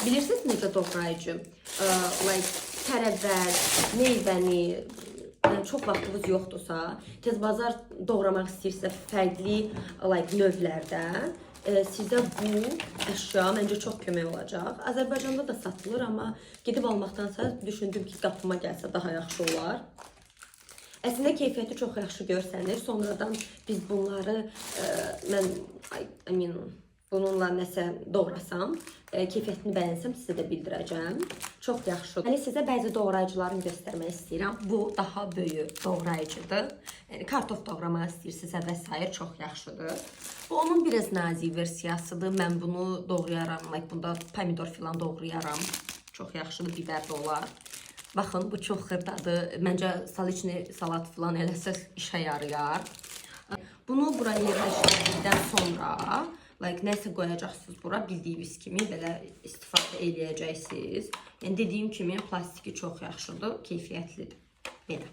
Bilirsiniz necə doğrayıcı? Like tərəvəz, meyvəni, çox vaxtınız yoxdursa, tez bazar doğramaq istəyirsə fərqli like növlərdən sizə bu əşya məncə çox kömək olacaq. Azərbaycanda da satılır, amma gedib almaqdansa düşündüm ki, qapıma gəlsə daha yaxşı olar. Əslində keyfiyyəti çox yaxşı görsənir. Sonradan biz bunları bununla nəsə doğrasam, keyfiyyətini bəyənsəm sizə də bildirəcəm. Çox yaxşıdır. Yəni sizə bəzi doğrayıcılarını göstərmək istəyirəm. Bu daha böyük doğrayıcıdır. Yəni kartof doğramaq istəyirsinizsə və s. çox yaxşıdır. Bu onun biraz nazik versiyasıdır. Mən bunu doğrayaram. Bunda pomidor filan doğrayaram. Çox yaxşıdır, biber də olar. Baxın, bu çox xırdadır. Məncə saliçni salat filan eləsəz işə yarayar. Bunu buraya yerləşdirdikdən sonra nəsə qoyacaqsınız bura, bildiyiniz kimi belə istifadə eləyəcəksiniz. Yəni dediyim kimi plastiki çox yaxşıdır, keyfiyyətlidir. Belə.